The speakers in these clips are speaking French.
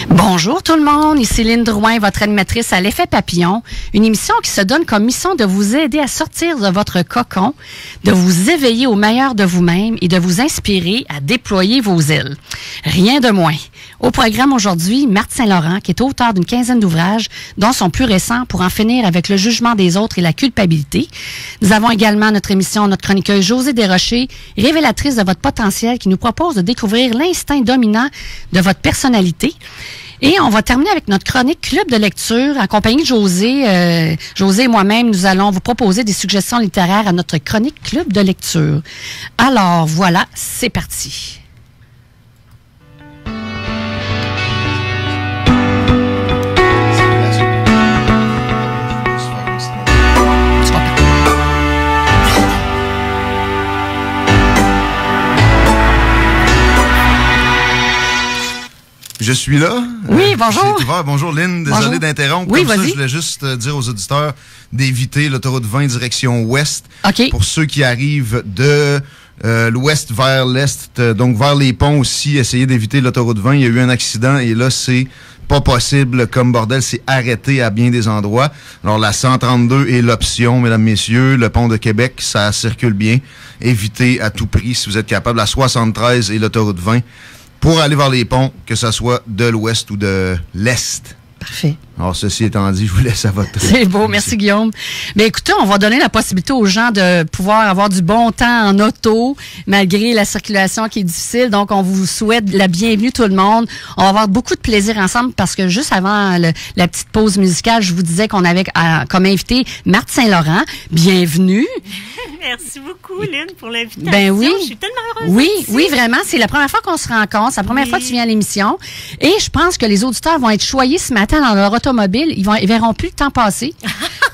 Bonjour tout le monde, ici Lynne Drouin, votre animatrice à l'Effet Papillon, une émission qui se donne comme mission de vous aider à sortir de votre cocon, de vous éveiller au meilleur de vous-même et de vous inspirer à déployer vos ailes. Rien de moins. Au programme aujourd'hui, Marthe Saint-Laurent, qui est auteur d'une quinzaine d'ouvrages, dont son plus récent Pour en finir avec le jugement des autres et la culpabilité. Nous avons également notre émission, notre chroniqueuse Josée Desrochers, révélatrice de votre potentiel, qui nous propose de découvrir l'instinct dominant de votre personnalité. Et on va terminer avec notre chronique Club de lecture en compagnie de Josée. Josée et moi-même, nous allons vous proposer des suggestions littéraires à notre chronique Club de lecture. Alors voilà, c'est parti. Je suis là. Oui, bonjour. Bonjour Lynn, désolé d'interrompre. Oui, comme vas-y. ça, je voulais juste dire aux auditeurs d'éviter l'autoroute 20 direction ouest. OK. Pour ceux qui arrivent de l'ouest vers l'est, donc vers les ponts aussi, essayez d'éviter l'autoroute 20. Il y a eu un accident et là, c'est pas possible comme bordel, c'est arrêté à bien des endroits. Alors la 132 est l'option, mesdames, messieurs. Le pont de Québec, ça circule bien. Évitez à tout prix, si vous êtes capable, la 73 et l'autoroute 20. Pour aller vers les ponts, que ce soit de l'ouest ou de l'est. Parfait. Alors, ceci étant dit, je vous laisse à votre... C'est beau, merci Guillaume. Mais écoutez, on va donner la possibilité aux gens de pouvoir avoir du bon temps en auto, malgré la circulation qui est difficile. Donc, on vous souhaite la bienvenue tout le monde. On va avoir beaucoup de plaisir ensemble parce que juste avant la petite pause musicale, je vous disais qu'on avait comme invité Marthe Saint-Laurent. Bienvenue. Merci beaucoup, Lynne, pour l'invitation. Ben oui. Je suis tellement heureuse. Oui, oui, vraiment. C'est la première fois qu'on se rencontre. C'est la première fois que tu viens à l'émission. Et je pense que les auditeurs vont être choyés ce matin dans leur automobile. Ils verront plus le temps passer.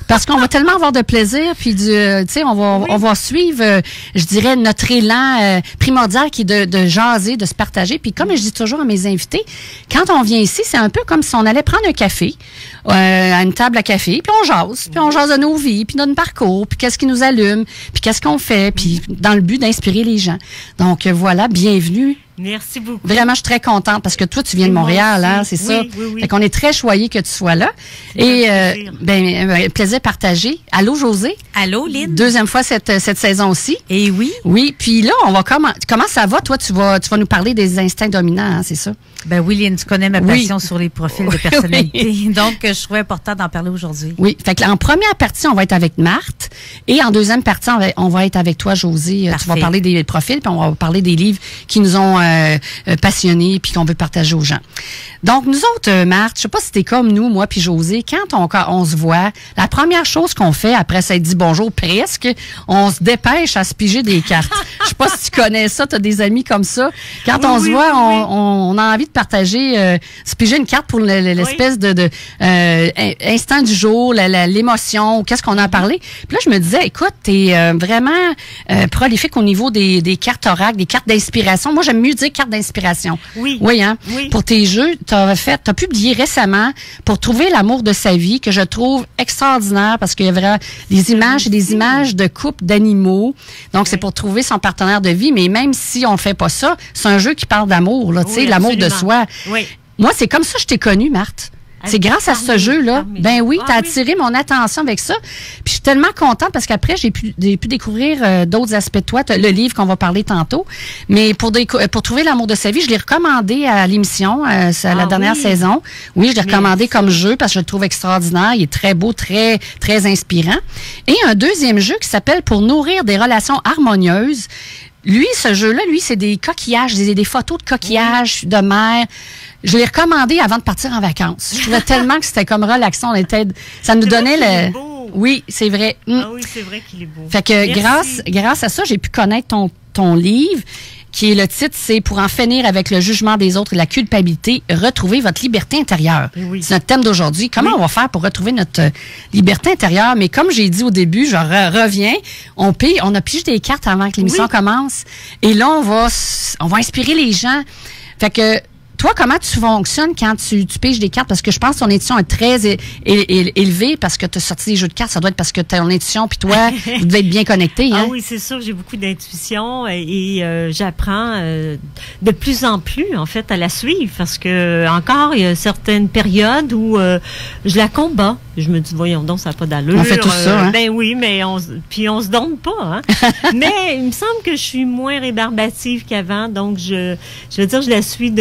Parce qu'on va tellement avoir de plaisir, puis tu sais, on va suivre, je dirais, notre élan primordial qui est de jaser, de se partager. Puis comme je dis toujours à mes invités, quand on vient ici, c'est un peu comme si on allait prendre un café, à une table à café, puis on jase. Puis on jase de nos vies, puis de notre parcours, puis qu'est-ce qui nous allume, puis qu'est-ce qu'on fait, puis dans le but d'inspirer les gens. Donc voilà, bienvenue. Merci beaucoup. Vraiment, je suis très contente parce que toi, tu viens de Montréal, hein, c'est ça? Oui. Fait qu'on est très choyés que tu sois là. Et, plaisir partagé. Allô, Josée? Allô, Lynne? Deuxième fois cette saison aussi. Et oui. Oui, puis là, on va comment ça va? Toi, tu vas nous parler des instincts dominants, hein, c'est ça? Ben oui, Lynne, tu connais ma passion sur les profils de personnalité. Oui. Donc, je trouvais important d'en parler aujourd'hui. Oui. Fait que en première partie, on va être avec Marthe. Et en deuxième partie, on va être avec toi, Josée. Parfait. Tu vas parler des profils, puis on va parler des livres qui nous ont passionnés, puis qu'on veut partager aux gens. Donc, nous autres, Marthe, je sais pas si t'es comme nous, moi puis Josée, quand on se voit, la première chose qu'on fait après s'être dit bonjour presque, on se dépêche à se piger des cartes. Je sais pas si tu connais ça, t'as des amis comme ça. Quand on se voit, on a envie de partager, se piger une carte pour l'espèce de instant du jour, l'émotion, qu'est-ce qu'on a parlé. Puis là, je me disais, écoute, t'es vraiment prolifique au niveau des cartes oracles, des cartes d'inspiration. Moi, j'aime mieux dire cartes d'inspiration. Oui. Oui, hein? Oui. Pour tes jeux, t'as publié récemment Pour trouver l'amour de sa vie, que je trouve extraordinaire parce qu'il y a vraiment des images et des images de couples d'animaux. Donc, c'est pour trouver son partenaire de vie. Mais même si on fait pas ça, c'est un jeu qui parle d'amour, là, tu sais, l'amour de soi. Oui. Moi, c'est comme ça que je t'ai connue, Marthe. C'est grâce à ce jeu-là. Ben oui, t'as attiré mon attention avec ça. Puis je suis tellement contente parce qu'après, j'ai pu découvrir d'autres aspects de toi. Le livre qu'on va parler tantôt. Mais pour trouver l'amour de sa vie, je l'ai recommandé à l'émission, c'est la dernière saison. Oui, je l'ai recommandé comme jeu parce que je le trouve extraordinaire. Il est très beau, très, très inspirant. Et un deuxième jeu qui s'appelle Pour nourrir des relations harmonieuses. Lui, ce jeu-là, c'est des coquillages, des photos de coquillages de mer. Je l'ai recommandé avant de partir en vacances. Je trouvais tellement que c'était comme relaxant. Ça nous donnait le... Beau. Oui, c'est vrai. Ah oui, c'est vrai qu'il est beau. Fait que grâce à ça, j'ai pu connaître ton livre, qui est le titre, c'est Pour en finir avec le jugement des autres et la culpabilité, retrouver votre liberté intérieure. Oui. C'est notre thème d'aujourd'hui. Comment on va faire pour retrouver notre liberté intérieure? Mais comme j'ai dit au début, je reviens, on a pigé des cartes avant que l'émission commence. Et là, on va inspirer les gens. Fait que toi, comment tu fonctionnes quand tu piges des cartes? Parce que je pense que ton intuition est très élevée parce que tu as sorti des jeux de cartes. Ça doit être parce que ton intuition puis toi, vous devez être bien connectés. Hein? Ah oui, c'est sûr, j'ai beaucoup d'intuition et j'apprends de plus en plus, en fait, à la suivre parce que encore, il y a certaines périodes où je la combats. Je me dis, voyons donc, ça n'a pas d'allure. On fait tout ça, hein? Ben oui, mais on se donne pas, hein. Mais il me semble que je suis moins rébarbative qu'avant, donc je veux dire, je la suis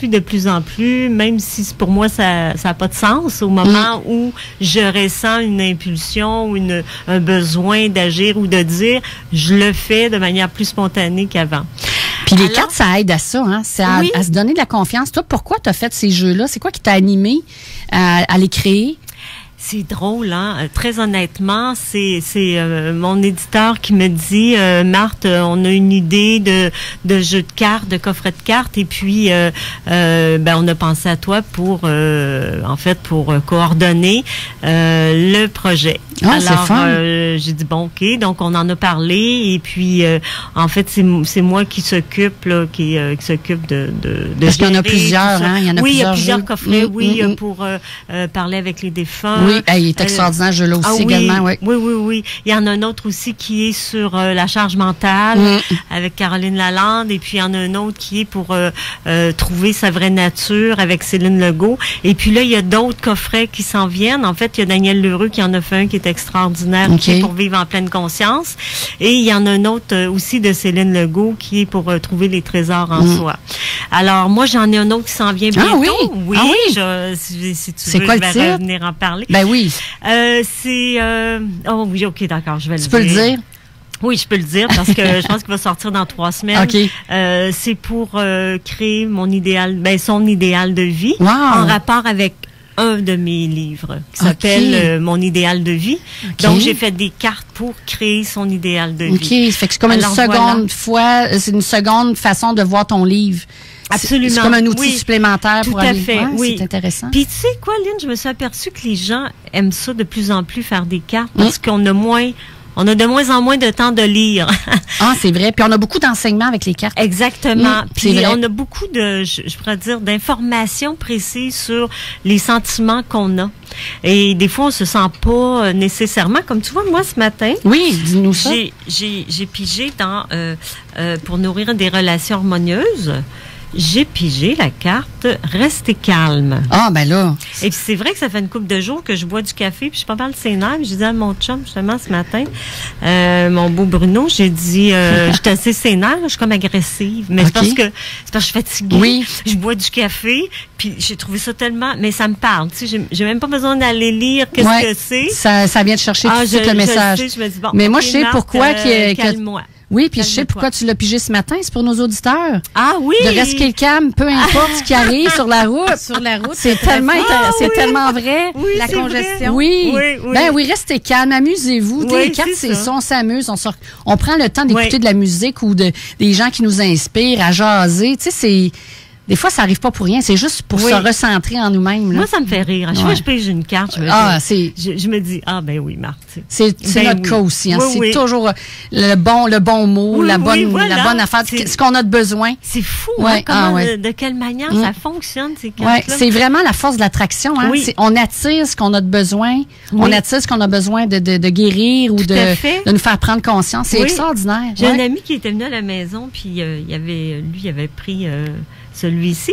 de plus en plus, même si pour moi, ça n'a pas de sens au moment où je ressens une impulsion ou un besoin d'agir ou de dire, je le fais de manière plus spontanée qu'avant. Puis les cartes, ça aide à ça, hein? C'est à se donner de la confiance. Toi, pourquoi tu as fait ces jeux-là? C'est quoi qui t'a animé à les créer? C'est drôle, hein. Très honnêtement, c'est mon éditeur qui me dit, Marthe, on a une idée de jeu de cartes, de coffret de cartes, et puis on a pensé à toi pour coordonner le projet. Ah, alors, c'est fun. J'ai dit bon, ok, donc on en a parlé, et puis en fait c'est moi qui s'occupe qui s'occupe de parce qu'il y en a plusieurs, hein. Il y en a oui, plusieurs il y a plusieurs jeux. coffrets, pour parler avec les défunts. Oui, il est extraordinaire, ce jeu-là aussi également. Oui. Oui. Il y en a un autre aussi qui est sur la charge mentale avec Caroline Lalande, et puis il y en a un autre qui est pour trouver sa vraie nature avec Céline Legault. Et puis là, il y a d'autres coffrets qui s'en viennent. En fait, il y a Daniel Lheureux qui en a fait un qui est extraordinaire, qui est pour vivre en pleine conscience. Et il y en a un autre aussi de Céline Legault qui est pour trouver les trésors en soi. Alors, moi, j'en ai un autre qui s'en vient bientôt. Si tu veux, quoi, je vais revenir en parler. Ben oui. Oh oui, ok, d'accord, je vais le dire. Tu peux le dire? Oui, je peux le dire parce que je pense qu'il va sortir dans 3 semaines. Okay. C'est pour créer son idéal de vie en rapport avec un de mes livres qui s'appelle Mon idéal de vie. Okay. Donc, j'ai fait des cartes pour créer son idéal de vie. OK, ça fait que c'est comme c'est une seconde façon de voir ton livre. Absolument. C'est comme un outil supplémentaire pour aller. Tout à fait, oui. C'est intéressant. Puis tu sais quoi, Lynn, je me suis aperçue que les gens aiment ça de plus en plus faire des cartes parce qu'on a de moins en moins de temps de lire. Ah, c'est vrai. Puis on a beaucoup d'enseignements avec les cartes. Exactement. Puis on a beaucoup je pourrais dire, d'informations précises sur les sentiments qu'on a. Et des fois, on se sent pas nécessairement. Comme tu vois, moi, ce matin. Oui, dis-nous ça. J'ai pigé dans pour nourrir des relations harmonieuses. J'ai pigé la carte « Restez calme ». Ah, ben là. Et puis c'est vrai que ça fait une couple de jours que je bois du café, puis je suis pas mal sénère. J'ai dit à mon chum, justement, ce matin, mon beau Bruno, j'ai dit, je suis assez sénère, je suis comme agressive. Mais c'est parce que je suis fatiguée. Oui. Je bois du café, puis j'ai trouvé ça tellement... Mais ça me parle, tu sais, j'ai même pas besoin d'aller lire qu'est-ce que c'est. Ça vient de chercher tout de suite le message. Je me dis, bon, mais moi, je sais pourquoi... calme-moi. Oui, puis je sais pourquoi tu l'as pigé ce matin. C'est pour nos auditeurs. Ah oui! De rester calme, peu importe ce qui arrive sur la route. Sur la route. C'est tellement vrai. Oui, la congestion. Oui. Ben oui, restez calme, amusez-vous. Oui, les cartes, c'est ça, on s'amuse, on prend le temps d'écouter de la musique ou des gens qui nous inspirent à jaser. Tu sais, des fois, ça arrive pas pour rien. C'est juste pour se recentrer en nous-mêmes. Là. Moi, ça me fait rire. À chaque fois que je pige une carte, je me dis, ben oui, Marthe. C'est notre cas aussi. Hein. C'est toujours le bon mot, la bonne affaire, ce qu'on a de besoin. C'est fou, de quelle manière ça fonctionne, ces cartes-là. C'est vraiment la force de l'attraction. Hein. On attire ce qu'on a de besoin. On attire ce qu'on a besoin de guérir ou de nous faire prendre conscience. C'est extraordinaire. J'ai un ami qui était venu à la maison, puis il avait pris... celui-ci,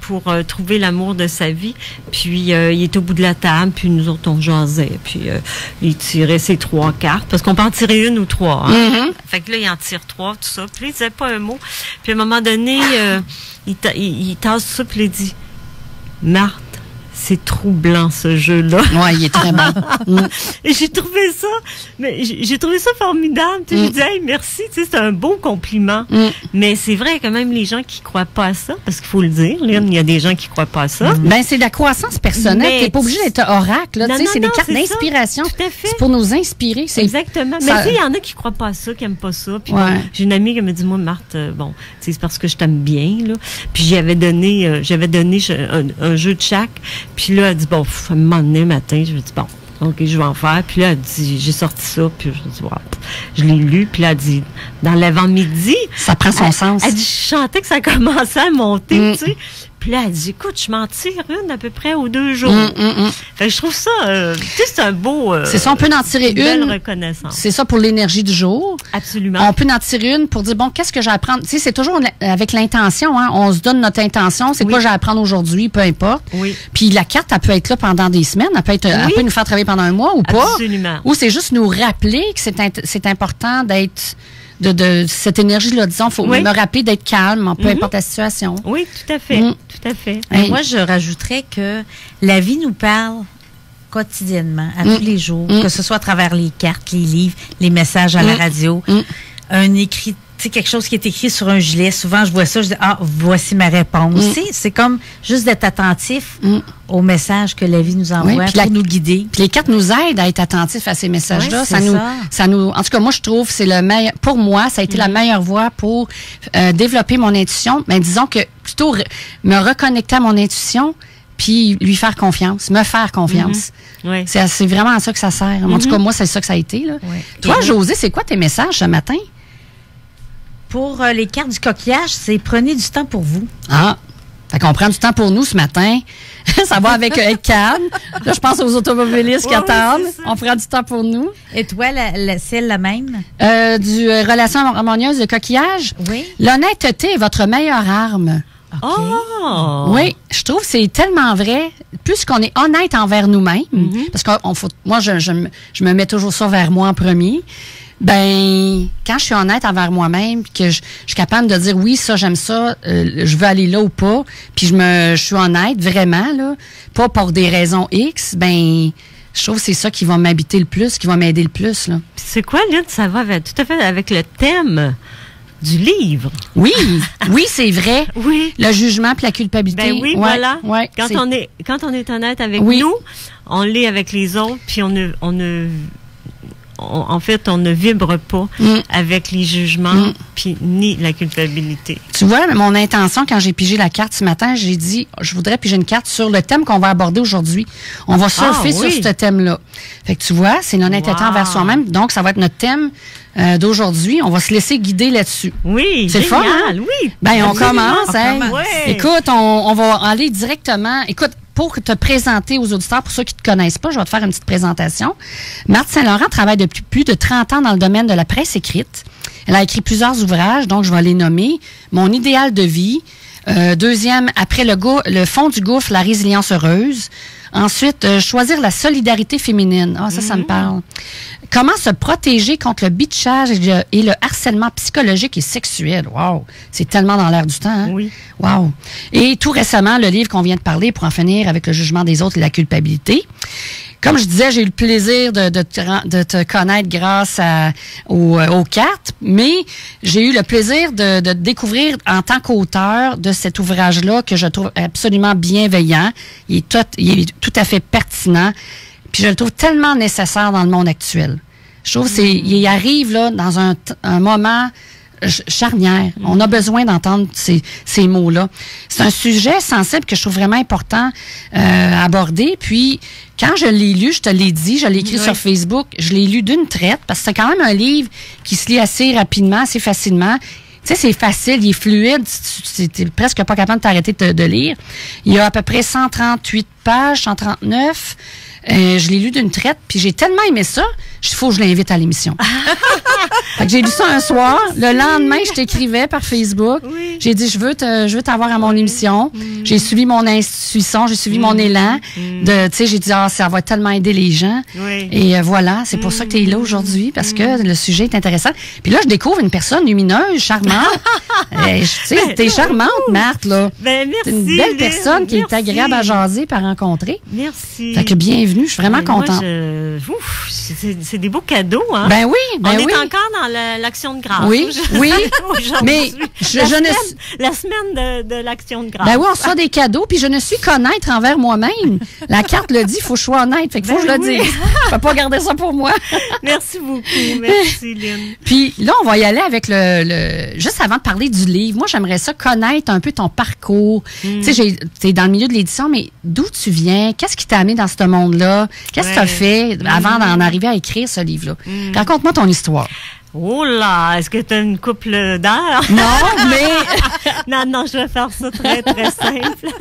pour trouver l'amour de sa vie. Puis, il est au bout de la table, puis nous autres, on jasait. Puis, il tirait ses 3 cartes, parce qu'on peut en tirer 1 ou 3. Hein? Fait que là, il en tire 3, tout ça. Puis, il disait pas un mot. Puis, à un moment donné, il tasse ça, puis il dit, « Marthe, c'est troublant, ce jeu-là. » Oui, il est très bon. Et j'ai trouvé ça formidable. Tu sais, j'ai dit, hey, merci, tu sais, c'est un beau compliment. Mais c'est vrai que même les gens qui croient pas à ça, parce qu'il faut le dire, il y a des gens qui croient pas à ça. Ben, c'est de la croissance personnelle. T'es pas obligé d'être oracle, là. Tu sais, c'est des cartes d'inspiration. C'est pour nous inspirer. Exactement. Mais tu sais, il y en a qui croient pas à ça, qui aiment pas ça. Puis bon, j'ai une amie qui me dit, moi, Marthe, c'est parce que je t'aime bien, là. Puis j'avais donné un jeu de chaque. Puis là, elle dit, un moment donné, matin, je me dis, Donc, je vais en faire. Puis là, elle dit, j'ai sorti ça. Puis je dis, wow. Je l'ai lu. Puis là, elle dit, dans l'avant-midi. Ça prend son sens. Elle dit, je sentais que ça commençait à monter, tu sais. Puis là, elle dit, écoute, je m'en tire une à peu près aux 2 jours. Fait que je trouve ça, tu sais, c'est un beau... c'est ça, on peut en tirer une. Belle reconnaissance. C'est ça pour l'énergie du jour. Absolument. On peut en tirer une pour dire, bon, qu'est-ce que j'ai à apprendre? Tu sais, c'est toujours avec l'intention, hein. On se donne notre intention. C'est quoi j'ai à apprendre aujourd'hui, peu importe. Oui. Puis la carte, elle peut être là pendant des semaines. Elle peut nous faire travailler pendant un mois ou pas. Absolument. Ou c'est juste nous rappeler que c'est important d'être... De cette énergie-là, disons, il faut me rappeler d'être calme, peu importe la situation. Oui, tout à fait. Tout à fait. Et moi, je rajouterais que la vie nous parle quotidiennement, à tous les jours, que ce soit à travers les cartes, les livres, les messages à la radio, un écrit, tu sais, quelque chose qui est écrit sur un gilet. Souvent, je vois ça, je dis, voici ma réponse. C'est comme juste d'être attentif aux messages que la vie nous envoie pour nous guider. Puis les cartes nous aident à être attentifs à ces messages-là. Oui, ça nous, en tout cas, moi, je trouve, c'est le meilleur, pour moi, ça a été la meilleure voie pour développer mon intuition. Mais disons que plutôt me reconnecter à mon intuition, puis lui faire confiance, me faire confiance. Oui. C'est vraiment à ça que ça sert. En tout cas, moi, c'est ça que ça a été. Là. Oui. Toi, Josée, c'est quoi tes messages ce matin? Pour les cartes du coquillage, c'est prenez du temps pour vous. Ah, fait qu'on prend du temps pour nous ce matin. Ça va avec calme. Là, je pense aux automobilistes qui attendent. On prend du temps pour nous. Et toi, celle la même? Du relation harmonieuse de coquillage? Oui. L'honnêteté est votre meilleure arme. Okay. Oh! Oui, je trouve que c'est tellement vrai. Plus qu'on est honnête envers nous-mêmes, parce que moi, je me mets toujours ça vers moi en premier. Ben, quand je suis honnête envers moi-même, puis que je suis capable de dire oui, ça, j'aime ça, je veux aller là ou pas, puis je suis honnête vraiment, là, pas pour des raisons X, ben, je trouve que c'est ça qui va m'habiter le plus, qui va m'aider le plus, là. C'est quoi, Lynn? Ça va tout à fait avec le thème du livre. Oui, c'est vrai. Oui. Le jugement puis la culpabilité. Ben oui, voilà. Ouais, quand on est honnête avec nous, on l'est avec les autres, puis en fait, on ne vibre pas avec les jugements puis ni la culpabilité. Tu vois, mon intention, quand j'ai pigé la carte ce matin, j'ai dit, je voudrais piger une carte sur le thème qu'on va aborder aujourd'hui. On va surfer sur ce thème-là. Fait que tu vois, c'est l'honnêteté envers soi-même. Donc, ça va être notre thème d'aujourd'hui. On va se laisser guider là-dessus. Oui, c'est génial, le fun, hein? Oui. Ben, on commence. Ouais. Écoute, on va aller directement. Écoute, pour te présenter aux auditeurs, pour ceux qui ne te connaissent pas, je vais te faire une petite présentation. Marthe Saint-Laurent travaille depuis plus de 30 ans dans le domaine de la presse écrite. Elle a écrit plusieurs ouvrages, donc je vais les nommer. Mon idéal de vie. Deuxième, après le fond du gouffre, la résilience heureuse. Ensuite, choisir la solidarité féminine. Ah, ça me parle. Comment se protéger contre le bitchage et le harcèlement psychologique et sexuel. Wow! C'est tellement dans l'air du temps, hein? Oui. Wow! Et tout récemment, le livre qu'on vient de parler pour en finir avec le jugement des autres et la culpabilité. Comme je disais, j'ai eu le plaisir de te connaître grâce aux cartes, mais j'ai eu le plaisir de découvrir en tant qu'auteur de cet ouvrage-là que je trouve absolument bienveillant. Il est tout à fait pertinent. Puis je le trouve tellement nécessaire dans le monde actuel. Je trouve il arrive là dans un moment charnière. On a besoin d'entendre ces mots-là. C'est un sujet sensible que je trouve vraiment important à aborder. Puis, quand je l'ai lu, je te l'ai dit, je l'ai écrit sur Facebook, je l'ai lu d'une traite parce que c'est quand même un livre qui se lit assez rapidement, assez facilement. Tu sais, c'est facile, il est fluide, t'es presque pas capable de t'arrêter de lire. Il y a à peu près 138 pages, 139. Je l'ai lu d'une traite, puis j'ai tellement aimé ça, il faut que je l'invite à l'émission. Fait que j'ai lu ça un soir. Le lendemain, je t'écrivais par Facebook. Oui. J'ai dit, je veux t'avoir à mon émission. J'ai suivi mon intuition, j'ai suivi mon élan. Tu sais, j'ai dit, ça va tellement aider les gens. Oui. Et voilà, c'est pour ça que tu es là aujourd'hui, parce que le sujet est intéressant. Puis là, je découvre une personne lumineuse, charmante. Tu sais, t'es charmante, Marthe, là. Ben, merci. T'es une belle personne qui est agréable à jaser, à rencontrer. Merci. Fait que bienvenue, je suis vraiment contente. C'est des beaux cadeaux, hein? Ben oui, ben on oui. est encore encore dans l'action de grâce. Oui, oui. Mais la semaine de l'action de grâce. Ben oui, on reçoit des cadeaux, puis je ne suis qu'honnête envers moi-même. La carte le dit, il faut que je sois honnête. Fait qu'il faut que je le dise. Je peux pas garder ça pour moi. Merci beaucoup. Merci, Lynn. Puis là, on va y aller avec juste avant de parler du livre. Moi, j'aimerais ça connaître un peu ton parcours. Tu sais, t'es dans le milieu de l'édition, mais d'où tu viens? Qu'est-ce qui t'a amené dans ce monde-là? Qu'est-ce que tu as fait avant d'en arriver à écrire ce livre-là? Raconte-moi ton histoire. Oh là, est-ce que tu as une couple d'heures? Non, mais... non, je vais faire ça très, très simple.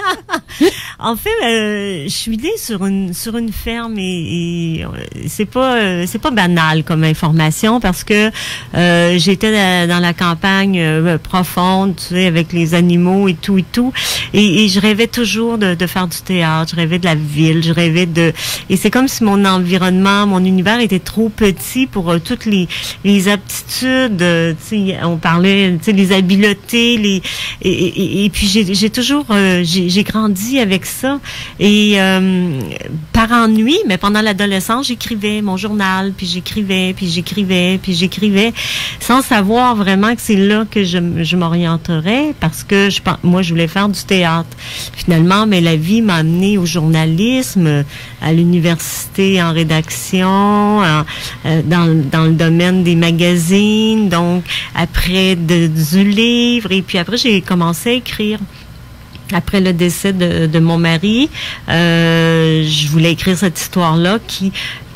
En fait, je suis née sur une ferme et c'est pas banal comme information parce que j'étais dans la campagne profonde, tu sais, avec les animaux et tout. Et je rêvais toujours de faire du théâtre, je rêvais de la ville, et c'est comme si mon environnement, mon univers était trop petit pour toutes les aptitudes, on parlait, les habiletés, et puis j'ai toujours, j'ai grandi avec ça. Et par ennui, mais pendant l'adolescence, j'écrivais mon journal, puis j'écrivais, sans savoir vraiment que c'est là que je m'orienterais, parce que moi, je voulais faire du théâtre. Finalement, mais la vie m'a amenée au journalisme, à l'université en rédaction, dans le domaine des magazines, donc après du livre, et puis après j'ai commencé à écrire. Après le décès de mon mari, je voulais écrire cette histoire-là qui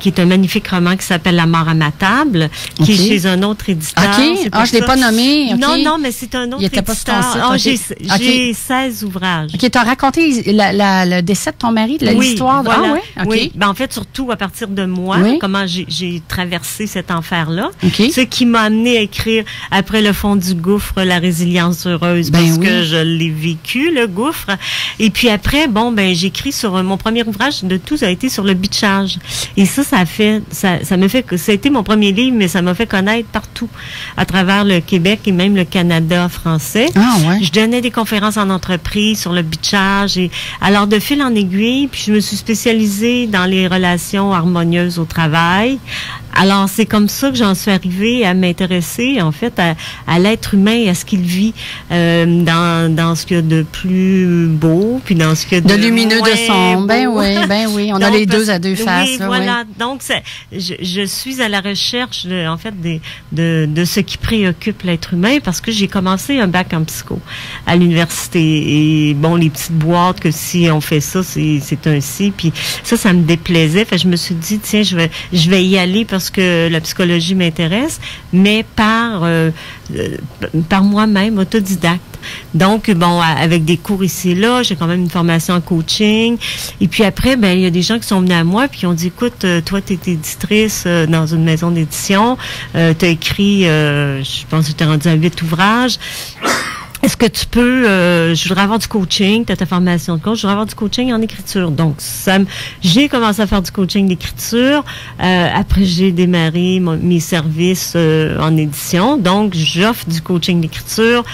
est un magnifique roman qui s'appelle La mort à ma table, qui est chez un autre éditeur. OK. Je l'ai pas nommé. Okay. Non, mais c'est un autre éditeur. Pas sur ton site. J'ai 16 ouvrages. OK, tu as raconté le décès de ton mari, l'histoire. Voilà. Ah ouais? Okay. Oui. Ben, en fait, surtout à partir de moi, comment j'ai traversé cet enfer-là. Okay. Ce qui m'a amené à écrire Après le fond du gouffre, la résilience heureuse, parce que je l'ai vécu, le gouffre. Et puis après, j'écris sur mon premier ouvrage de tout, ça a été sur le bitchage. Et ça m'a fait que ça a été mon premier livre, mais ça m'a fait connaître partout à travers le Québec et même le Canada français. Ah ouais. Je donnais des conférences en entreprise sur le bitchage, et alors de fil en aiguille, puis je me suis spécialisée dans les relations harmonieuses au travail. Alors, c'est comme ça que j'en suis arrivée à m'intéresser, en fait, à l'être humain et à ce qu'il vit dans ce qu'il y a de plus beau, puis dans ce qu'il y a de lumineux, de sombre. Ben oui. On a les deux à deux faces. Oui, là, voilà. Donc, je suis à la recherche, en fait, de ce qui préoccupe l'être humain, parce que j'ai commencé un bac en psycho à l'université. Et les petites boîtes, que si on fait ça, c'est un si. Puis ça me déplaisait. Fait que je me suis dit, tiens, je vais y aller parce que la psychologie m'intéresse, mais par moi-même, autodidacte. Donc, avec des cours ici et là, j'ai quand même une formation en coaching. Et puis après, il y a des gens qui sont venus à moi puis qui ont dit, écoute, toi, tu es éditrice dans une maison d'édition. Tu as écrit, je pense que tu es rendu à 8 ouvrages. Est-ce que tu peux, je voudrais avoir du coaching, tu as ta formation de coach, je voudrais avoir du coaching en écriture. Donc, j'ai commencé à faire du coaching d'écriture. Après, j'ai démarré mes services en édition. Donc, j'offre du coaching d'écriture.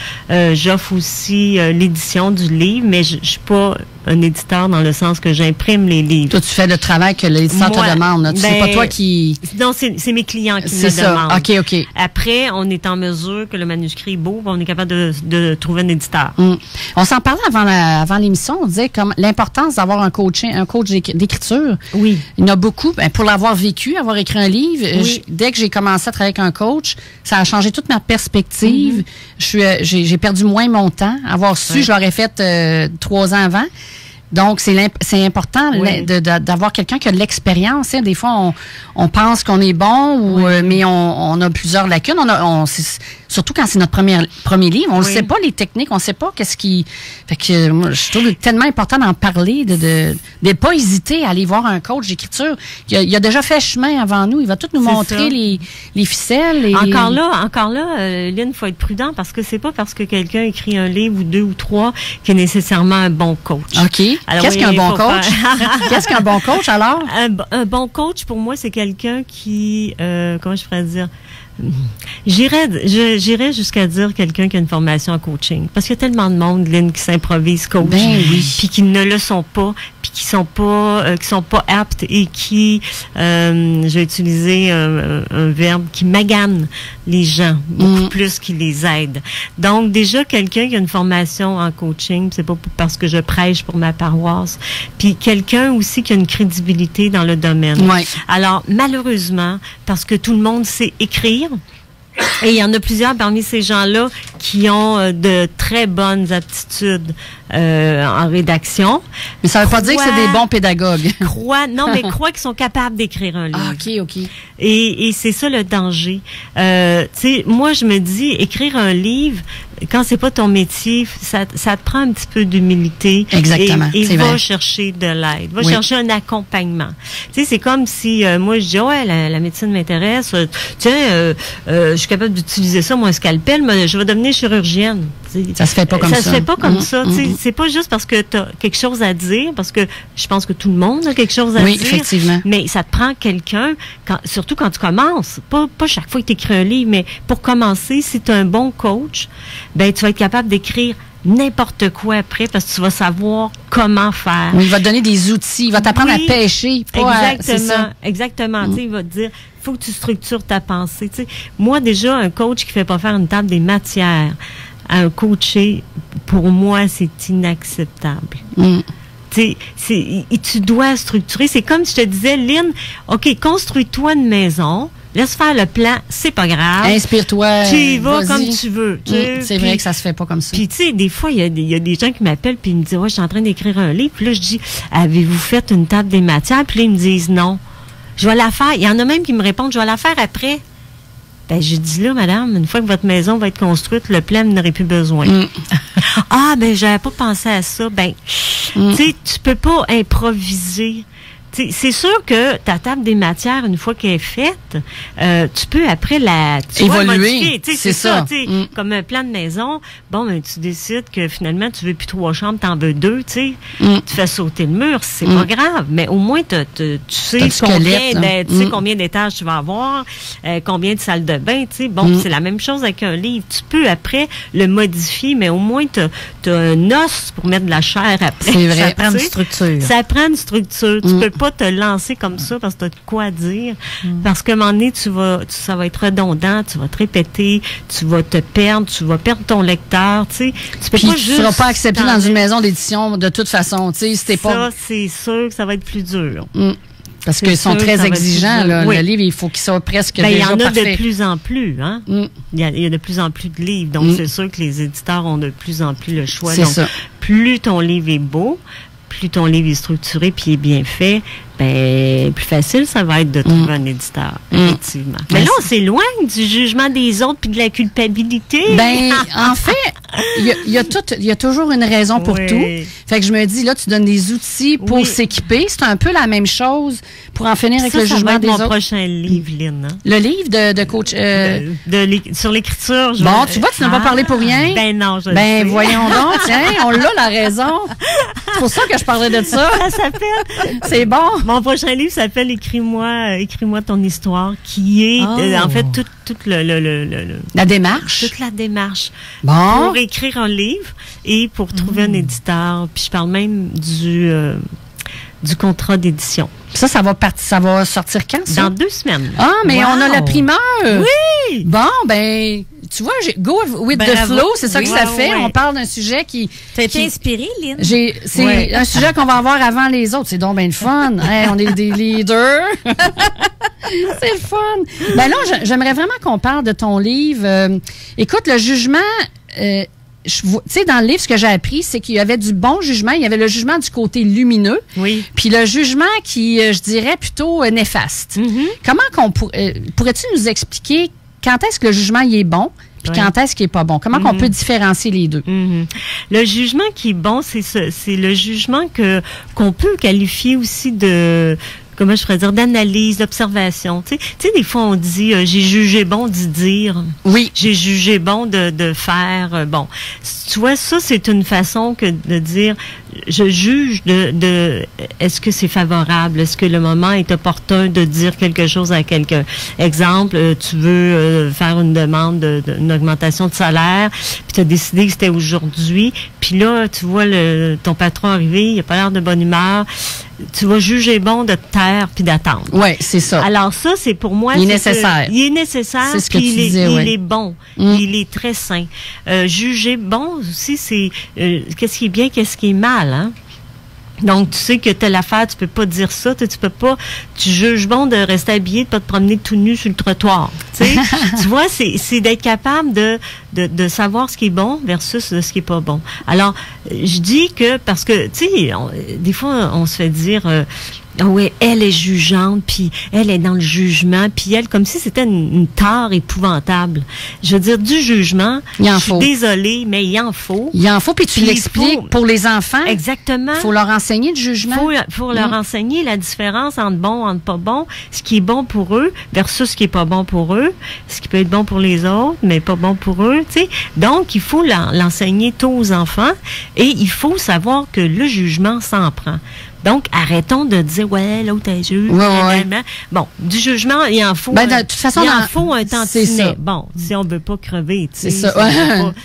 J'offre aussi l'édition du livre, mais je suis pas un éditeur dans le sens que j'imprime les livres. Toi, tu fais le travail que l'éditeur te demande. C'est pas toi qui... Non, c'est mes clients qui me demandent. OK. Après, on est en mesure que le manuscrit est beau, on est capable de trouver un éditeur. On s'en parlait avant l'émission, on disait comme l'importance d'avoir un coach d'écriture. Oui. Il y en a beaucoup. Pour l'avoir vécu, avoir écrit un livre, dès que j'ai commencé à travailler avec un coach, ça a changé toute ma perspective. J'ai perdu moins mon temps. Avoir su, je l'aurais fait 3 ans avant. Donc, c'est important d'avoir quelqu'un qui a de l'expérience. Hein. Des fois, on pense qu'on est bon, mais on a plusieurs lacunes. Surtout quand c'est notre premier livre, on ne sait pas les techniques, on ne sait pas qu'est-ce qui... Fait que moi, je trouve tellement important d'en parler, de pas hésiter à aller voir un coach d'écriture. Il a déjà fait chemin avant nous. Il va tout nous montrer les ficelles. Encore là, Lynn, il faut être prudent parce que c'est pas parce que quelqu'un écrit un livre ou 2 ou 3 qu'il est nécessairement un bon coach. OK. Qu'est-ce qu'un bon coach? Qu'est-ce qu'un bon coach, alors? Un bon coach, pour moi, c'est quelqu'un qui... comment je pourrais dire? J'irais jusqu'à dire quelqu'un qui a une formation en coaching. Parce qu'il y a tellement de monde, Lynn, qui s'improvise coach. Ben oui. Puis qui ne le sont pas, puis qui sont pas aptes et qui, je vais utiliser un verbe, qui maganent les gens beaucoup plus qu'ils les aident. Donc déjà quelqu'un qui a une formation en coaching, c'est pas parce que je prêche pour ma paroisse, puis quelqu'un aussi qui a une crédibilité dans le domaine. Ouais. Alors malheureusement, parce que tout le monde sait écrire, et il y en a plusieurs parmi ces gens-là qui ont de très bonnes aptitudes en rédaction. Mais ça veut pas dire que c'est des bons pédagogues. Crois qu'ils sont capables d'écrire un livre. Ah, OK. Et c'est ça le danger. Tu sais, moi, je me dis, écrire un livre, quand c'est pas ton métier, ça te prend un petit peu d'humilité. Exactement. Et c'est va vrai. chercher de l'aide. Va chercher un accompagnement. Tu sais, c'est comme si, moi, je dis, ouais, la médecine m'intéresse. Tiens, je suis capable d'utiliser ça, moi, un scalpel, mais je vais devenir chirurgienne. Ça se fait pas comme ça. Ça se fait pas comme ça. C'est pas juste parce que tu as quelque chose à dire, parce que je pense que tout le monde a quelque chose à dire. Oui, effectivement. Mais ça te prend quelqu'un, surtout quand tu commences. Pas chaque fois que tu écris un livre, mais pour commencer, si tu as un bon coach, ben tu vas être capable d'écrire n'importe quoi après parce que tu vas savoir comment faire. Oui, il va te donner des outils. Il va t'apprendre à pêcher. Exactement. Tu sais, il va te dire, il faut que tu structures ta pensée. Tu sais, moi, déjà, un coach qui fait pas faire une table des matières à un coaché, pour moi, c'est inacceptable. Tu dois structurer. C'est comme si je te disais, Lynn, OK, construis-toi une maison, laisse faire le plan, c'est pas grave. Inspire-toi. Tu y vas comme tu veux. C'est vrai que ça se fait pas comme ça. Puis, tu sais, des fois, il y a des gens qui m'appellent puis ils me disent, ouais, je suis en train d'écrire un livre. Puis là, je dis, avez-vous fait une table des matières? Puis là, ils me disent non. Je vais la faire. Il y en a même qui me répondent, je vais la faire après. Ben, j'ai dit là, madame, une fois que votre maison va être construite, le plan n'aurait plus besoin. Ah, ben, j'avais pas pensé à ça. Ben, tu sais, tu peux pas improviser. C'est sûr que ta table des matières, une fois qu'elle est faite, tu peux après évoluer. C'est ça. Comme un plan de maison, bon, ben, tu décides que finalement, tu veux plus 3 chambres, t'en veux 2, tu sais. Tu fais sauter le mur, c'est pas grave. Mais au moins, tu sais combien d'étages tu vas avoir, combien de salles de bain, tu sais. Bon, c'est la même chose avec un livre. Tu peux après le modifier, mais au moins, t'as un os pour mettre de la chair après. C'est vrai. Ça prend une structure. Ça prend une structure. Tu peux pas te lancer comme ça parce que tu as de quoi dire. Parce qu'à un moment donné, ça va être redondant, tu vas te répéter, tu vas te perdre, tu vas perdre ton lecteur, tu sais. Tu peux puis pas tu juste seras pas accepté dans une maison d'édition de toute façon, tu sais, c'était pas... Ça, c'est sûr que ça va être plus dur. Parce qu'ils sont très exigeants, là. Oui. Le livre, il faut qu'il soit presque déjà parfait. Il y en a parfait. de plus en plus, hein. Il y a de plus en plus de livres. Donc, c'est sûr que les éditeurs ont de plus en plus le choix. Donc, plus ton livre est beau, plus ton livre est structuré puis est bien fait, ben plus facile ça va être de trouver un éditeur, effectivement. Mais là, on s'éloigne du jugement des autres puis de la culpabilité. Ben, en fait, il y a toujours une raison pour tout. Fait que je me dis, là, tu donnes des outils pour s'équiper. C'est un peu la même chose pour en finir avec le jugement des autres. Ça va être mon prochain livre, Lynn. Hein? Le livre de coach... sur l'écriture. Bon, tu vois, tu n'as pas parlé pour rien. Ben non, je le sais. Ben, voyons donc, tiens, on l'a la raison. C'est pour ça que je parlais de ça. Ça s'appelle... C'est bon. Mon prochain livre s'appelle Écris-moi ton histoire, qui est en fait toute la démarche. Toute la démarche. Bon. Pour écrire un livre et pour trouver un éditeur. Puis je parle même du contrat d'édition. Ça va sortir quand, ça? Dans 2 semaines. Ah, mais on a la primeur. Oui! Bon, ben, tu vois, go with the flow, c'est ça que ça fait. On parle d'un sujet qui... T'as été inspirée, Lynn? C'est un sujet qu'on va avoir avant les autres. C'est donc bien le fun. Hey, on est des leaders. C'est le fun. Ben là, j'aimerais vraiment qu'on parle de ton livre. Écoute, le jugement... tu sais, dans le livre, ce que j'ai appris, c'est qu'il y avait du bon jugement. Il y avait le jugement du côté lumineux. Oui. Puis le jugement qui, je dirais, plutôt néfaste. Comment pourrais-tu nous expliquer quand est-ce que le jugement il est bon? Puis quand est-ce qu'il est pas bon? Comment qu'on peut différencier les deux? Le jugement qui est bon, c'est le jugement qu'on peut qualifier aussi de comment je pourrais dire, d'analyse, d'observation. Tu sais, des fois, on dit, j'ai jugé bon d'y dire. Oui. J'ai jugé bon de faire, bon. Tu vois, ça, c'est une façon que de dire, je juge est-ce que c'est favorable? Est-ce que le moment est opportun de dire quelque chose à quelqu'un? Exemple, tu veux faire une demande d'une augmentation de salaire, puis tu as décidé que c'était aujourd'hui, puis là, tu vois ton patron arriver, il n'a pas l'air de bonne humeur, tu vas juger bon de te taire puis d'attendre. Oui, c'est ça. Alors ça, c'est pour moi... Il est nécessaire. Il est nécessaire, c'est ce que puis tu disais, il est bon. Il est très sain. Juger bon aussi, c'est qu'est-ce qui est bien, qu'est-ce qui est mal, hein? Donc, tu sais que telle affaire, tu peux pas dire ça, tu peux pas, tu juges bon de rester habillé, de pas te promener tout nu sur le trottoir. Tu sais, tu vois, c'est d'être capable de savoir ce qui est bon versus ce qui est pas bon. Alors, je dis que, parce que, tu sais, des fois, on se fait dire, ah oui, elle est jugeante, puis elle est dans le jugement, puis elle, comme si c'était une tare épouvantable. Je veux dire, du jugement, il en je suis faut. Désolée, mais il en faut. Il en faut, puis tu l'expliques pour les enfants. Exactement. Il faut leur enseigner le jugement. Faut leur enseigner la différence entre bon, entre pas bon, ce qui est bon pour eux versus ce qui est pas bon pour eux, ce qui peut être bon pour les autres, mais pas bon pour eux, tu sais. Donc, il faut l'enseigner tôt aux enfants et il faut savoir que le jugement s'en prend. Donc, arrêtons de dire, ouais, l'autre est juge. Ouais. Bon, du jugement, il en faut, de toute façon, il en faut un tantinet. C'est ça. Bon, si on veut pas crever, tu sais. C'est ça.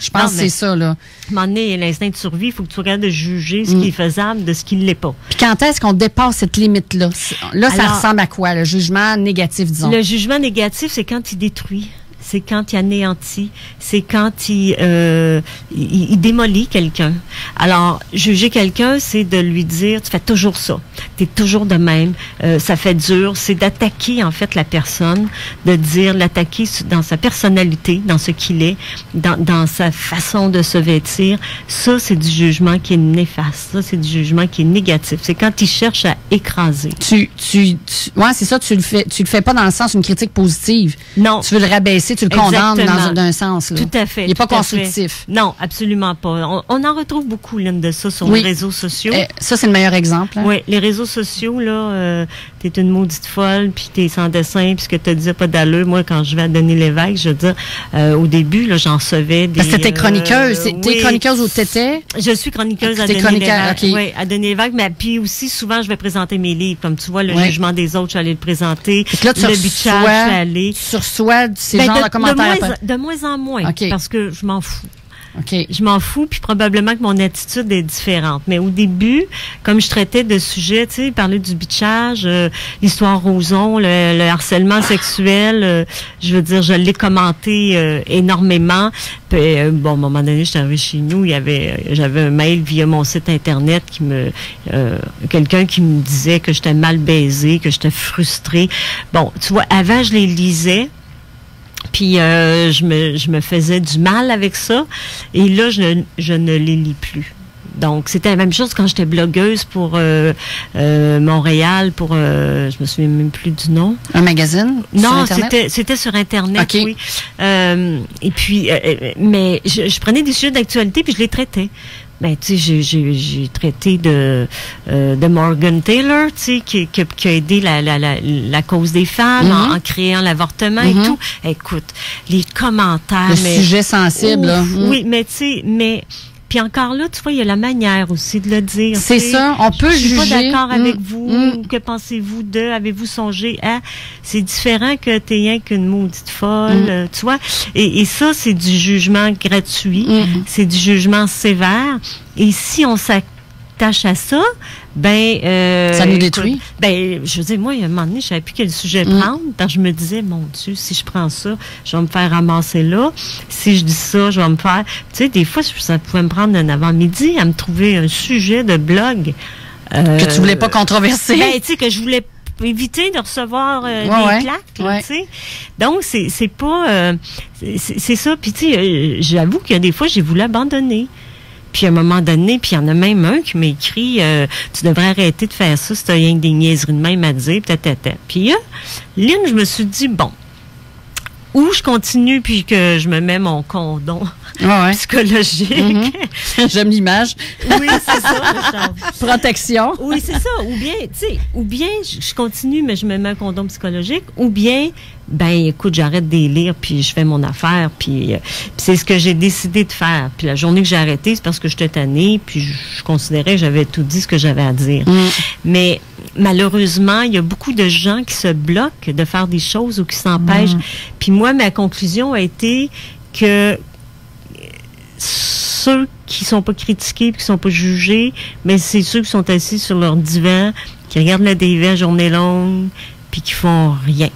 Je pense que c'est ça, là. À un moment donné, l'instinct de survie, il faut que tu regardes de juger ce qui est faisable de ce qui ne l'est pas. Puis quand est-ce qu'on dépasse cette limite-là? Là, ça ressemble à quoi, le jugement négatif, disons? Le jugement négatif, c'est quand il détruit. C'est quand il anéantit, c'est quand il démolit quelqu'un. Alors, juger quelqu'un, c'est de lui dire, tu fais toujours ça, t'es toujours de même, ça fait dur, c'est d'attaquer en fait la personne, de dire, l'attaquer dans sa personnalité, dans ce qu'il est, dans sa façon de se vêtir. Ça, c'est du jugement qui est néfaste, ça, c'est du jugement qui est négatif. C'est quand il cherche à écraser. Ouais, c'est ça, tu le fais pas dans le sens d'une critique positive. Non. Tu veux le rabaisser, tu le condamnes d'un sens. Là. Tout à fait. Il n'est pas constructif. Non, absolument pas. On en retrouve beaucoup, Lynn, de ça sur les réseaux sociaux. Ça, c'est le meilleur exemple. Hein? Oui, les réseaux sociaux, là, t'es une maudite folle, puis t'es sans dessin, puis ce que t'as dit pas d'allure. Moi, quand je vais à Denis Lévesque, je veux dire, au début, là, j'en recevais des... Parce que t'étais chroniqueuse. T'es chroniqueuse où t'étais? Je suis chroniqueuse à Denis Lévesque. Oui, à Denis Lévesque, mais puis aussi, souvent, je vais présenter mes livres. Comme tu vois, le jugement des autres, je suis allée le présenter. Là, tu le bitchage, je suis allée. Tu reçois ces genres de commentaires. De moins en moins, parce que je m'en fous. Okay. Je m'en fous, puis probablement que mon attitude est différente. Mais au début, comme je traitais de sujets, tu sais, parler du bitchage, l'histoire Roson, le harcèlement sexuel, je veux dire, je l'ai commenté énormément. Puis, bon, à un moment donné, j'étais arrivée chez nous, j'avais un mail via mon site internet quelqu'un qui me disait que j'étais mal baisée, que j'étais frustrée. Bon, tu vois, avant, je les lisais. Puis je me faisais du mal avec ça. Et là, je ne les lis plus. Donc, c'était la même chose quand j'étais blogueuse pour Montréal, pour je me souviens même plus du nom. Un magazine? Non, c'était sur Internet, okay. Oui. Et puis, mais je prenais des sujets d'actualité puis je les traitais. Ben, tu sais, j'ai traité de Morgan Taylor, tu sais, qui a aidé la cause des femmes en créant l'avortement et tout. Écoute, les commentaires. Le sujet sensible, là. Oui, mais tu sais, puis encore là, tu vois, il y a la manière aussi de le dire. C'est ça, on peut juger. Je suis pas d'accord avec vous. Que pensez-vous de? Avez-vous songé à? C'est différent que t'es rien qu'une maudite folle, tu vois. Et ça, c'est du jugement gratuit. C'est du jugement sévère. Et si on s'attache à ça, ça nous détruit. Écoute, je veux dire, moi, il y a un moment donné, je savais plus quel sujet prendre. Parce que je me disais, mon Dieu, si je prends ça, je vais me faire ramasser là. Si je dis ça, je vais me faire... Tu sais, des fois, ça pouvait me prendre un avant-midi à me trouver un sujet de blog. Que tu voulais pas controverser. Tu sais, que je voulais éviter de recevoir des claques, tu sais. Donc, c'est pas... c'est ça. Puis, tu sais, j'avoue qu'il y a des fois, j'ai voulu abandonner. Puis à un moment donné, puis il y en a même un qui m'a écrit tu devrais arrêter de faire ça si t'as rien que des niaiseries de même à dire, peut-être. Puis Lynn, je me suis dit, bon, ou je continue puis que je me mets mon condom psychologique. J'aime l'image. Oui, c'est ça. Protection. Oui, c'est ça. Ou bien, je continue, mais je me mets un condom psychologique, ou bien, écoute, j'arrête de lire, puis je fais mon affaire, puis c'est ce que j'ai décidé de faire. Puis la journée que j'ai arrêté, c'est parce que j'étais tannée, puis je considérais que j'avais tout dit ce que j'avais à dire. Mais malheureusement, il y a beaucoup de gens qui se bloquent de faire des choses ou qui s'empêchent. Puis moi, ma conclusion a été que ceux qui sont pas critiqués, qui sont pas jugés, mais c'est ceux qui sont assis sur leur divan, qui regardent la TV à journée longue, puis qui font rien.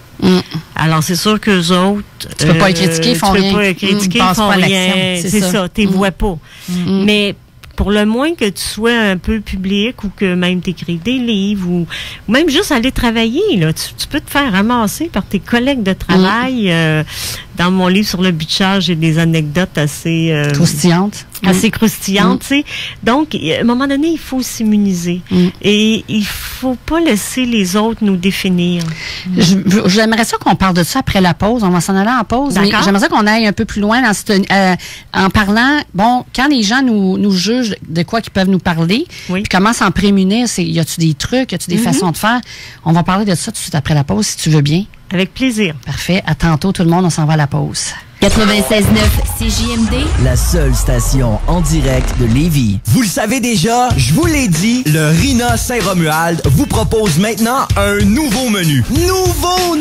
Alors, c'est sûr qu'eux autres... Tu peux pas les critiquer, ils font rien. Tu peux pas les critiquer, ils font rien. C'est ça, tu les vois pas. Mais pour le moins que tu sois un peu public ou que même tu écris des livres ou même juste aller travailler, là, tu peux te faire ramasser par tes collègues de travail. Dans mon livre sur le bitchage, j'ai des anecdotes assez... croustillantes. Assez croustillantes, tu sais. Donc, à un moment donné, il faut s'immuniser. Et il faut pas laisser les autres nous définir. J'aimerais ça qu'on parle de ça après la pause. On va s'en aller en pause. Mais j'aimerais ça qu'on aille un peu plus loin en parlant, quand les gens nous jugent de quoi qu'ils peuvent nous parler, puis comment s'en prémunir, y a-tu des trucs, y a-tu des façons de faire? On va parler de ça tout de suite après la pause, si tu veux bien. Avec plaisir. Parfait. À tantôt, tout le monde. On s'en va à la pause. 96.9 CJMD, la seule station en direct de Lévis. Vous le savez déjà, je vous l'ai dit, le RINA Saint-Romuald vous propose maintenant un nouveau menu. Nouveau.